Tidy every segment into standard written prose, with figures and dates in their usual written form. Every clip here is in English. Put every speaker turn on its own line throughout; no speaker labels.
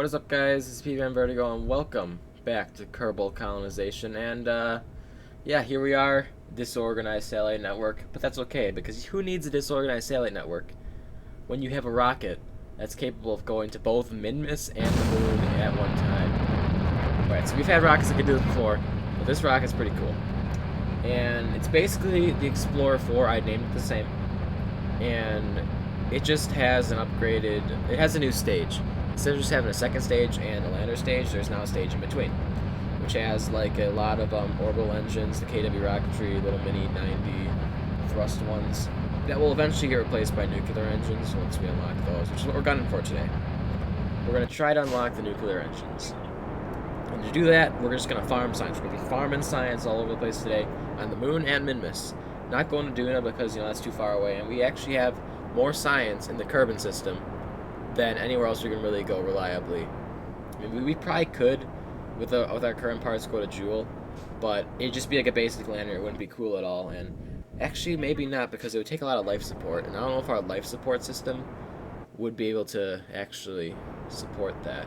What is up, guys? It's PVM Vertigo, and welcome back to Kerbal Colonization. And, yeah, here we are, disorganized satellite network. But that's okay, because who needs a disorganized satellite network when you have a rocket that's capable of going to both Minmus and the moon at one time? Right, so we've had rockets that could do this before, but this rocket's pretty cool. And it's basically the Explorer 4. I named it the same. And it just has an upgraded, it has a new stage. Instead of just having a second stage and a lander stage, there's now a stage in between, which has like a lot of orbital engines, the KW rocketry, little mini 90 thrust ones that will eventually get replaced by nuclear engines once we unlock those, which is what we're gunning for today. We're going to try to unlock the nuclear engines. And to do that, we're just going to farm science. We're going to be farming science all over the place today on the moon and Minmus. Not going to Duna because, that's too far away, and we actually have more science in the Kerbal system than anywhere else we can really go reliably. I mean, we probably could, with our current parts, go to Jewel, but it'd just be like a basic lander. It wouldn't be cool at all, and actually maybe not, because it would take a lot of life support, and I don't know if our life support system would be able to actually support that.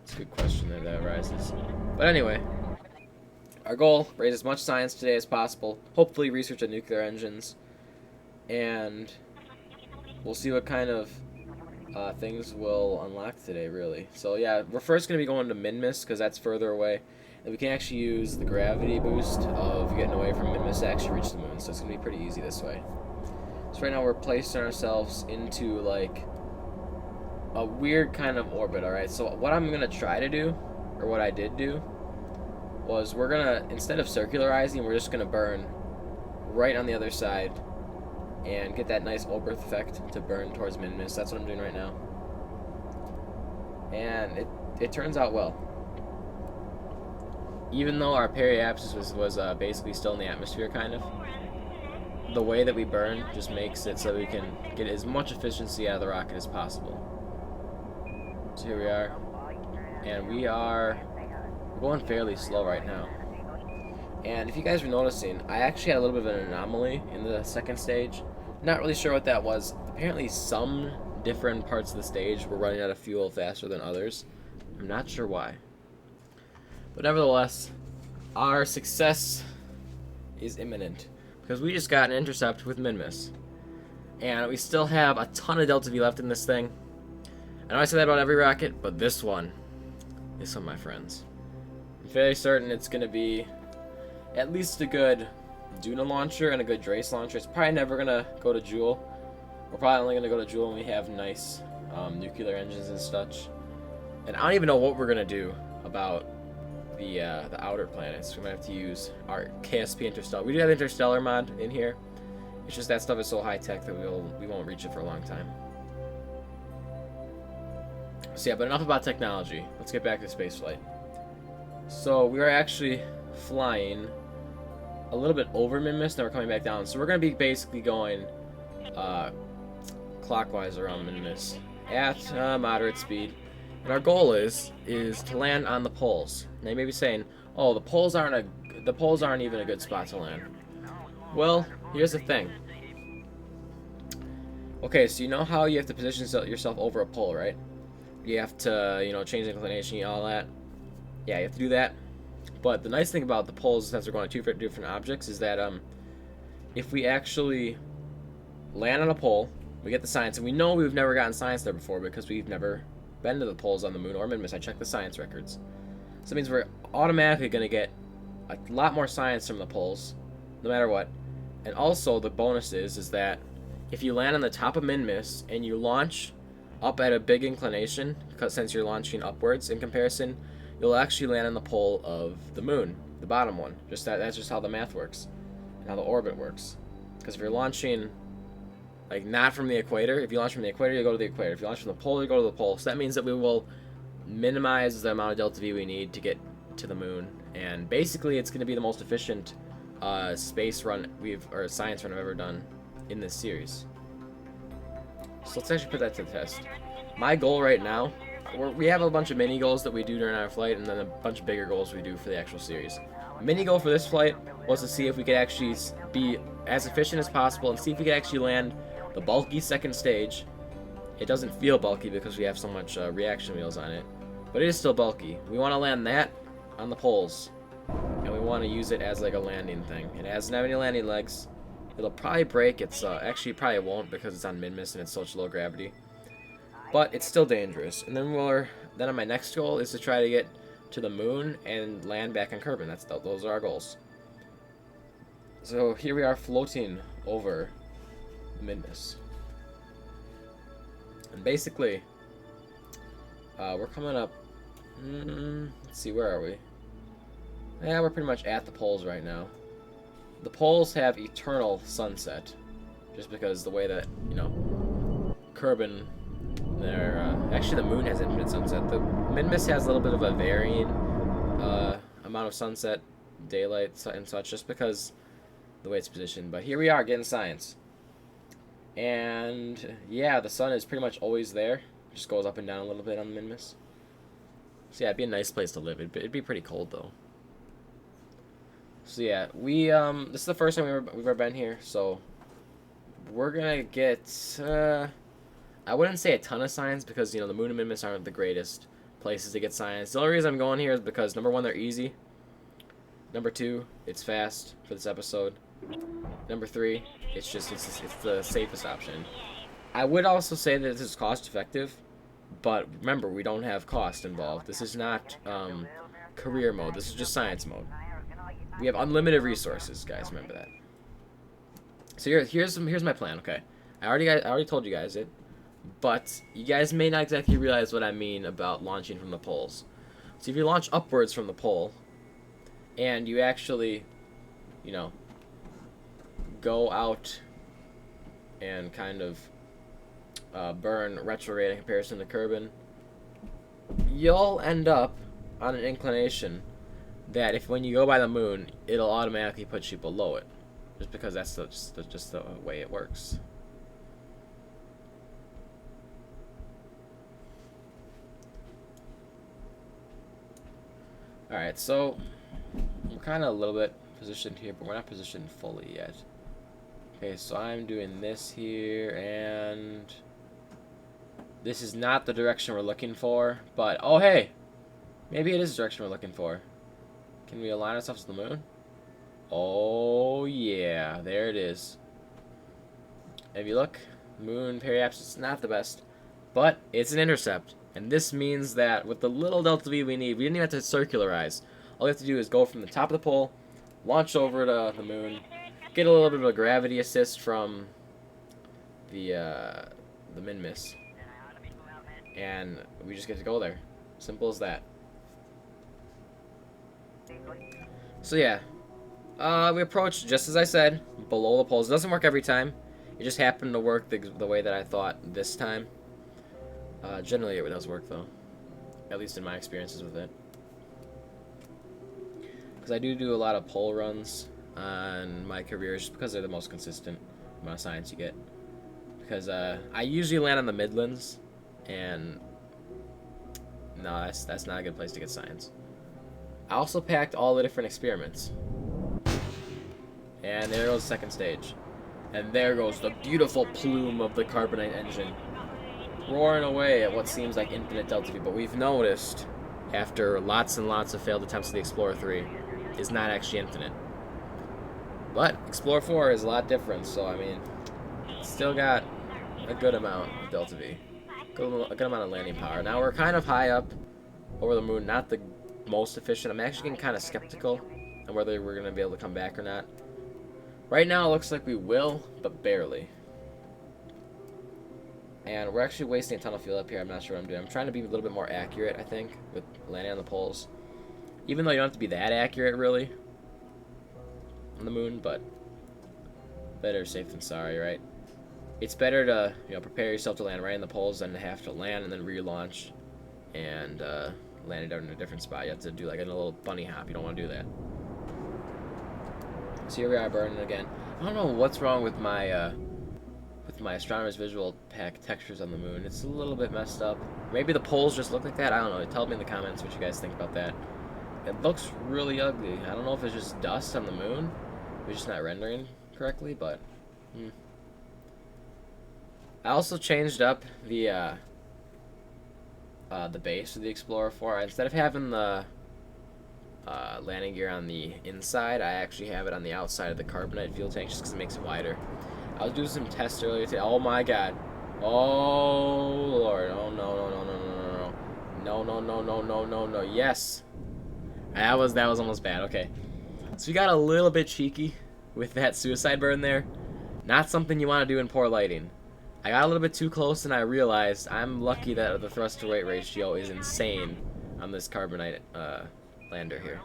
It's a good question that arises. But anyway, our goal, raise as much science today as possible, hopefully research on nuclear engines, and we'll see what kind of things we'll unlock today, really. So yeah, we're first going to be going to Minmus, because that's further away. And we can actually use the gravity boost of getting away from Minmus to actually reach the moon. So it's going to be pretty easy this way. So right now we're placing ourselves into, like, a weird kind of orbit, alright? So what I'm going to try to do, or what I did do, was we're going to, instead of circularizing, we're just going to burn right on the other side and get that nice orbit effect to burn towards Minmus. That's what I'm doing right now. And it turns out well. Even though our periapsis was basically still in the atmosphere, kind of, the way that we burn just makes it so we can get as much efficiency out of the rocket as possible. So here we are. And we're going fairly slow right now. And if you guys were noticing, I actually had a little bit of an anomaly in the second stage. Not really sure what that was. Apparently some different parts of the stage were running out of fuel faster than others. I'm not sure why. But nevertheless, our success is imminent, because we just got an intercept with Minmus. And we still have a ton of Delta V left in this thing. I know I say that about every rocket, but this one, my friends. I'm fairly certain it's going to be at least a good Duna launcher and a good Drace launcher. It's probably never going to go to Jewel. We're probably only going to go to Jewel when we have nice nuclear engines and such. And I don't even know what we're going to do about the outer planets. We might have to use our KSP Interstellar. We do have Interstellar mod in here. It's just that stuff is so high-tech that we won't reach it for a long time. So yeah, but enough about technology. Let's get back to spaceflight. So we are actually flying a little bit over Minmus, then we're coming back down. So we're going to be basically going clockwise around Minmus at moderate speed. And our goal is to land on the poles. Now you may be saying, "Oh, the poles aren't even a good spot to land." Well, here's the thing. Okay, so you know how you have to position yourself over a pole, right? You have to, change the inclination, all that. Yeah, you have to do that. But the nice thing about the poles, since we're going to two different objects, is that if we actually land on a pole, we get the science, and we know we've never gotten science there before because we've never been to the poles on the moon or Minmus. I checked the science records. So that means we're automatically going to get a lot more science from the poles, no matter what. And also, the bonus is that if you land on the top of Minmus and you launch up at a big inclination, because since you're launching upwards in comparison, you'll actually land on the pole of the moon, the bottom one. That's just how the math works, and how the orbit works. Because if you're launching, like, not from the equator, if you launch from the equator, you go to the equator. If you launch from the pole, you go to the pole. So that means that we will minimize the amount of Delta V we need to get to the moon. And basically, it's going to be the most efficient space run or science run I've ever done in this series. So let's actually put that to the test. My goal right now, we have a bunch of mini goals that we do during our flight, and then a bunch of bigger goals we do for the actual series. Mini goal for this flight was to see if we could actually be as efficient as possible and see if we could actually land the bulky second stage It doesn't feel bulky because we have so much reaction wheels on it, but it is still bulky. We want to land that on the poles, and we want to use it as like a landing thing. It doesn't have any landing legs. It'll probably break. It's actually probably won't because it's on Minmus and it's such low gravity, but it's still dangerous. And then on my next goal is to try to get to the moon and land back on Kerbal. Those are our goals. So here we are floating over Minmus. And basically, we're coming up, let's see, where are we? Yeah, we're pretty much at the poles right now. The poles have eternal sunset, just because the way that, you know, Kerbal, actually the moon has infinite sunset. The Minmus has a little bit of a varying amount of sunset, daylight, and such, just because the way it's positioned. But here we are getting science. And yeah, the sun is pretty much always there. It just goes up and down a little bit on the Minmus. So yeah, it'd be a nice place to live. It'd be pretty cold though. So yeah, this is the first time we've ever been here, so we're gonna get I wouldn't say a ton of science because, you know, the moon and Minmus aren't the greatest places to get science. The only reason I'm going here is because number one, they're easy. Number two, it's fast for this episode. Number three, it's the safest option. I would also say that this is cost effective, but remember, we don't have cost involved. This is not career mode. This is just science mode. We have unlimited resources, guys. Remember that. So here's my plan. Okay, I already told you guys it, but you guys may not exactly realize what I mean about launching from the poles. So if you launch upwards from the pole, and you actually, you know, go out and kind of burn retrograde in comparison to Kerbal, you'll end up on an inclination that if when you go by the moon, it'll automatically put you below it, just because that's just the way it works. Alright, so we're kind of a little bit positioned here, but we're not positioned fully yet. Okay, so I'm doing this here, and this is not the direction we're looking for, but oh hey, maybe it is the direction we're looking for. Can we align ourselves to the moon? Oh yeah, there it is. If you look, moon periapsis is not the best, but it's an intercept, and this means that with the little delta V we need, we didn't even have to circularize. All we have to do is go from the top of the pole, launch over to the moon, get a little bit of a gravity assist from the Minmus, and we just get to go there. Simple as that. So yeah, we approached, just as I said, below the poles. It doesn't work every time. It just happened to work the way that I thought this time. Generally it does work though, at least in my experiences with it. Because I do a lot of pole runs on my career just because they're the most consistent amount of science you get. Because I usually land on the Midlands, and no, that's not a good place to get science. I also packed all the different experiments. And there goes the second stage. And there goes the beautiful plume of the carbonite engine, roaring away at what seems like infinite delta V. But we've noticed, after lots and lots of failed attempts at the Explorer 3, is not actually infinite. But Explorer 4 is a lot different, so I mean, it's still got a good amount of delta V. A good amount of landing power. Now we're kind of high up over the moon, not the most efficient. I'm actually getting kind of skeptical on whether we're going to be able to come back or not. Right now it looks like we will, but barely. And we're actually wasting a ton of fuel up here. I'm not sure what I'm doing. I'm trying to be a little bit more accurate, I think, with landing on the poles. Even though you don't have to be that accurate, really, on the moon, but better safe than sorry, right? It's better to, you know, prepare yourself to land right in the poles than to have to land and then relaunch and land it out in a different spot. You have to do like a little bunny hop. You don't want to do that. So here we are burning again. I don't know what's wrong with my astronomer's visual pack textures on the moon. It's a little bit messed up. Maybe the poles just look like that. I don't know. Tell me in the comments what you guys think about that. It looks really ugly. I don't know if it's just dust on the moon. We're just not rendering correctly, but I also changed up the base of the Explorer 4. Instead of having the landing gear on the inside, I actually have it on the outside of the carbonite fuel tank just because it makes it wider. I was doing some tests earlier today. Oh my god. Oh lord. Oh no no no no no no no no no no no no no. Yes. That was almost bad. Okay. So we got a little bit cheeky with that suicide burn there. Not something you want to do in poor lighting. I got a little bit too close and I realized I'm lucky that the thrust to weight ratio is insane on this carbonite lander here.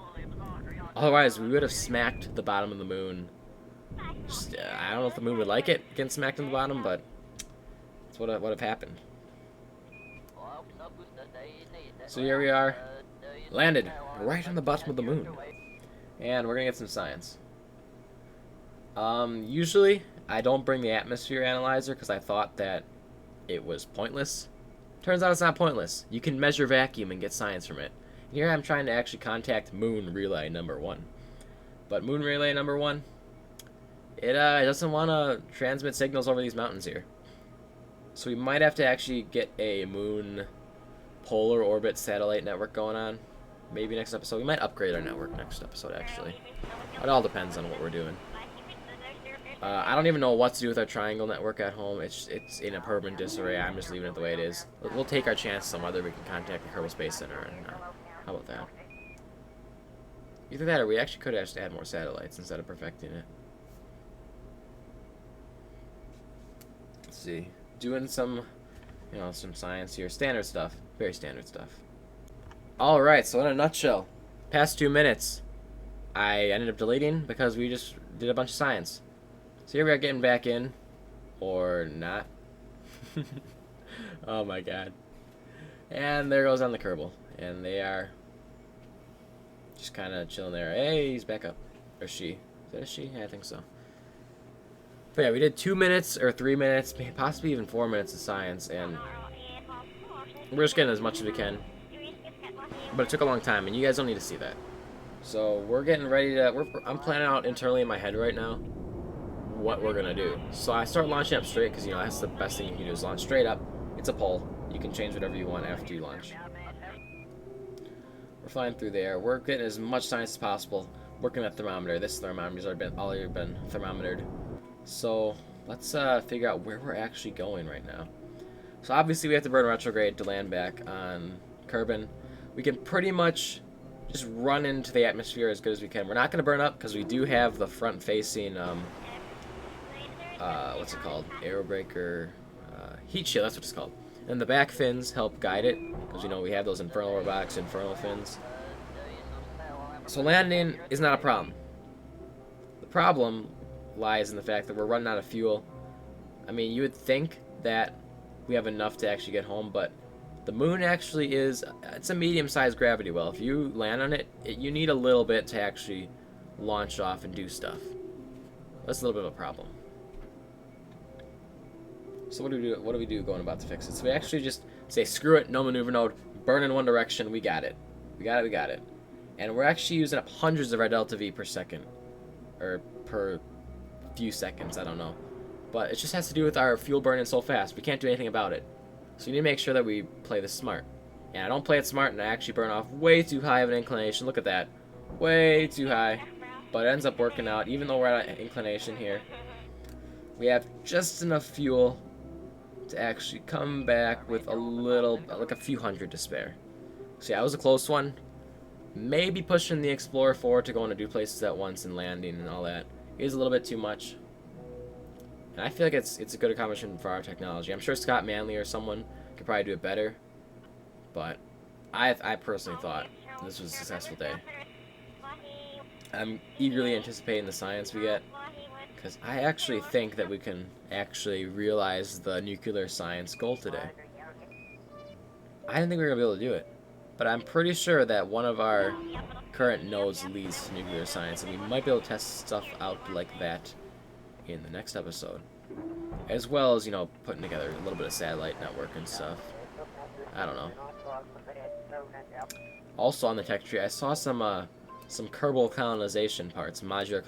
Otherwise, we would have smacked the bottom of the moon. Just, I don't know if the moon would like it getting smacked in the bottom, but that's what would have happened. So here we are, landed right on the bottom of the moon, and we're gonna get some science. Usually I don't bring the atmosphere analyzer because I thought that it was pointless. Turns out it's not pointless. You can measure vacuum and get science from it. Here I'm trying to actually contact Moon Relay number 1. But Moon Relay number 1, it doesn't want to transmit signals over these mountains here. So we might have to actually get a Moon Polar Orbit satellite network going on. Maybe next episode. We might upgrade our network next episode, actually. It all depends on what we're doing. I don't even know what to do with our triangle network at home. It's in a permanent disarray. I'm just leaving it the way it is. We'll take our chances on whether we can contact the Kerbal Space Center or not. How about that? Either that or we actually could add more satellites instead of perfecting it. Let's see. Doing some, some science here. Standard stuff. Very standard stuff. Alright, so in a nutshell, past 2 minutes, I ended up deleting because we just did a bunch of science. So here we are getting back in, or not. Oh my god. And there goes on the Kerbal. And they are just kind of chilling there. Hey, he's back up. Or she. Is that a she? Yeah, I think so. But yeah, we did 2 minutes, or 3 minutes, possibly even 4 minutes of science, and we're just getting as much as we can. But it took a long time, and you guys don't need to see that. So we're getting ready to... I'm planning out internally in my head right now what we're gonna do. So I start launching up straight because that's the best thing you can do is launch straight up. It's a pole. You can change whatever you want after you launch. We're flying through there. We're getting as much science as possible. Working at thermometer. This thermometer's already been thermometered. So let's figure out where we're actually going right now. So obviously we have to burn retrograde to land back on Kerbin. We can pretty much just run into the atmosphere as good as we can. We're not going to burn up because we do have the front-facing what's it called? Aerobreaker, heat shield, that's what it's called. And the back fins help guide it, because we have those infernal robotics, infernal fins. So landing is not a problem. The problem lies in the fact that we're running out of fuel. I mean, you would think that we have enough to actually get home, but the moon actually it's a medium-sized gravity well. If you land on it, you need a little bit to actually launch off and do stuff. That's a little bit of a problem. So what do we do going about to fix it? So we actually just say, screw it, no maneuver node, burn in one direction, we got it. We got it. And we're actually using up hundreds of our delta V per second. Or per few seconds, I don't know. But it just has to do with our fuel burning so fast. We can't do anything about it. So you need to make sure that we play this smart. And I don't play it smart and I actually burn off way too high of an inclination. Look at that. Way too high. But it ends up working out, even though we're at an inclination here. We have just enough fuel to actually come back with a few hundred to spare. So yeah, that was a close one. Maybe pushing the Explorer 4 to go into 2 places at once and landing and all that is a little bit too much. And I feel like it's a good accomplishment for our technology. I'm sure Scott Manley or someone could probably do it better. But I personally thought this was a successful day. I'm eagerly anticipating the science we get, because I actually think that we can actually realize the nuclear science goal today. I didn't think we were going to be able to do it, but I'm pretty sure that one of our current nodes leads to nuclear science, and we might be able to test stuff out like that in the next episode. As well as, putting together a little bit of satellite network and stuff. I don't know. Also on the tech tree, I saw some Kerbal colonization parts, modular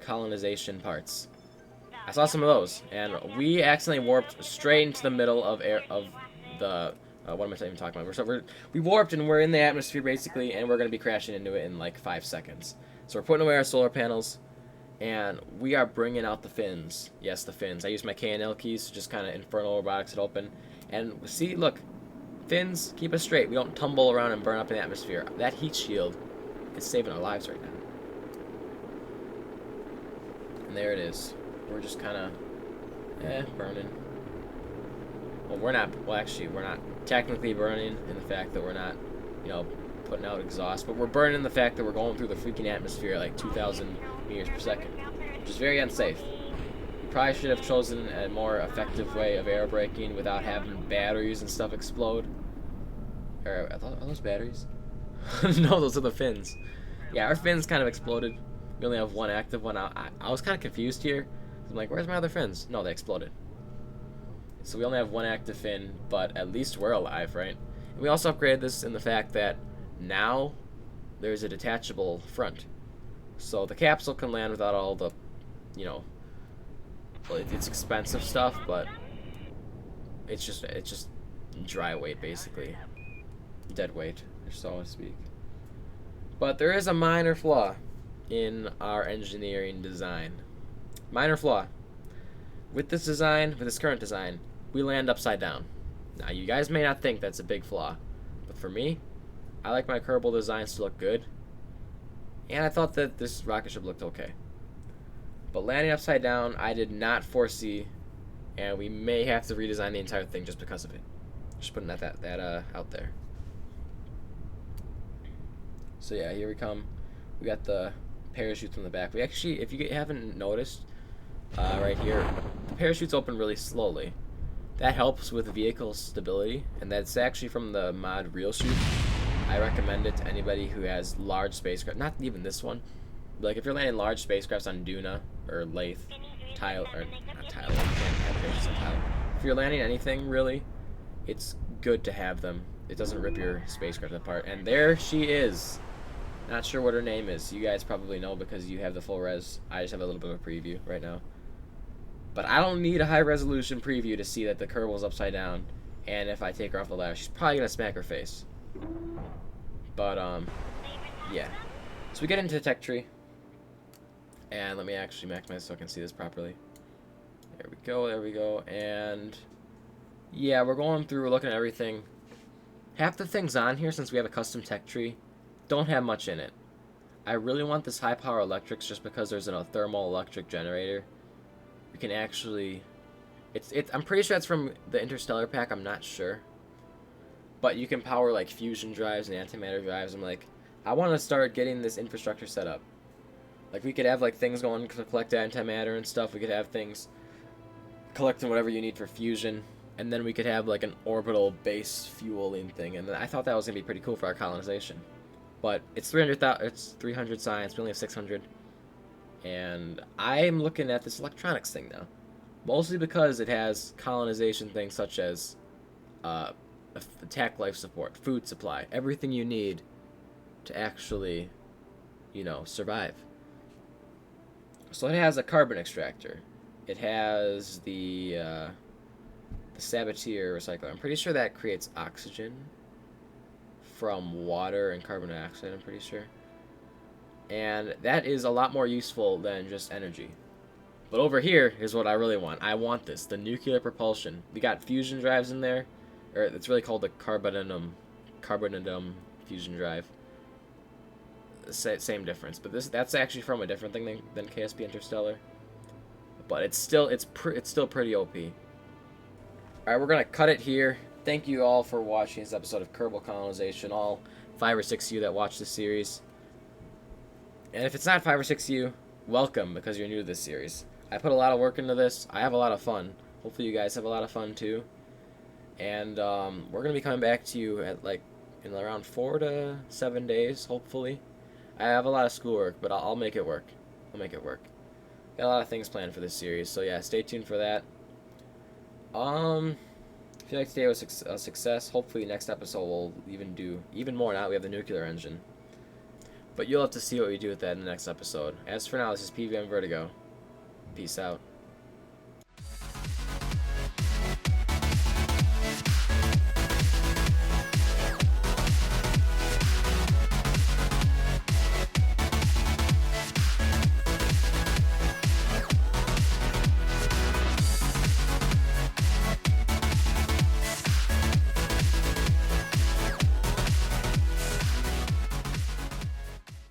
colonization parts. I saw some of those, and we accidentally warped straight into the middle of the. What am I even talking about? We warped and we're in the atmosphere basically, and we're going to be crashing into it in like 5 seconds. So we're putting away our solar panels, and we are bringing out the fins. Yes, the fins. I used my K and L keys to just kind of infernal robotics it open, and see, look, fins keep us straight. We don't tumble around and burn up in the atmosphere. That heat shield is saving our lives right now. And there it is. We're just kind of, burning. Well, we're not, well, actually, we're not technically burning in the fact that we're not, putting out exhaust, but we're burning in the fact that we're going through the freaking atmosphere at like 2,000 meters per second, which is very unsafe. We probably should have chosen a more effective way of air braking without having batteries and stuff explode. Are those batteries? No, those are the fins. Yeah, our fins kind of exploded. We only have one active one. I was kind of confused here. I'm like, where's my other fins? No, they exploded. So we only have one active fin, but at least we're alive, right? And we also upgraded this in the fact that now there's a detachable front. So the capsule can land without all the, well, it's expensive stuff, but it's just dry weight, basically. Dead weight, so to speak. But there is a minor flaw in our engineering design. Minor flaw. With this design, with this current design, we land upside down. Now, you guys may not think that's a big flaw, but for me, I like my Kerbal designs to look good, and I thought that this rocket ship looked okay. But landing upside down, I did not foresee, and we may have to redesign the entire thing just because of it. Just putting that out there. So yeah, here we come. We got the parachutes in the back. We actually, if you haven't noticed, right here, the parachutes open really slowly. That helps with vehicle stability, and that's actually from the mod Real Shoot. I recommend it to anybody who has large spacecraft. Not even this one. Like if you're landing large spacecrafts on Duna or Lathe, not Tyler. If you're landing anything really, it's good to have them. It doesn't rip your spacecraft apart. And there she is. Not sure what her name is. You guys probably know because you have the full res. I just have a little bit of a preview right now. But I don't need a high resolution preview to see that the Kerbal's upside down. And if I take her off the ladder, she's probably gonna smack her face. But yeah. So we get into the tech tree. And let me actually maximize so I can see this properly. There we go. And yeah, we're going through, we're looking at everything. Half the things on here, since we have a custom tech tree, don't have much in it. I really want this high power electrics just because there's a thermal electric generator. We can actually, I'm pretty sure that's from the Interstellar pack, I'm not sure. But you can power like fusion drives and antimatter drives. I'm like, I want to start getting this infrastructure set up. Like we could have like things going to collect antimatter and stuff. We could have things collecting whatever you need for fusion. And then we could have like an orbital base fueling thing. And I thought that was going to be pretty cool for our colonization. But it's 300 science. We only have 600. And I'm looking at this electronics thing now. Mostly because it has colonization things such as attack life support, food supply, everything you need to actually, survive. So it has a carbon extractor. It has the Sabatier recycler. I'm pretty sure that creates oxygen from water and carbon dioxide, I'm pretty sure. And that is a lot more useful than just energy. But over here is what I really want. I want this, the nuclear propulsion. We got fusion drives in there, or it's really called the carbonidum fusion drive. Same difference, but that's actually from a different thing than KSP Interstellar. But it's still pretty OP. All right, we're gonna cut it here. Thank you all for watching this episode of Kerbal Colonization. All 5 or 6 of you that watch this series. And if it's not 5 or 6 of you, welcome, because you're new to this series. I put a lot of work into this. I have a lot of fun. Hopefully you guys have a lot of fun too. And we're going to be coming back to you at in around 4 to 7 days, hopefully. I have a lot of schoolwork, but I'll make it work. Got a lot of things planned for this series, so yeah, stay tuned for that. I feel like today was a success. Hopefully next episode we'll do even more now that we have the nuclear engine. But you'll have to see what we do with that in the next episode. As for now, this is PVM Vertigo. Peace out.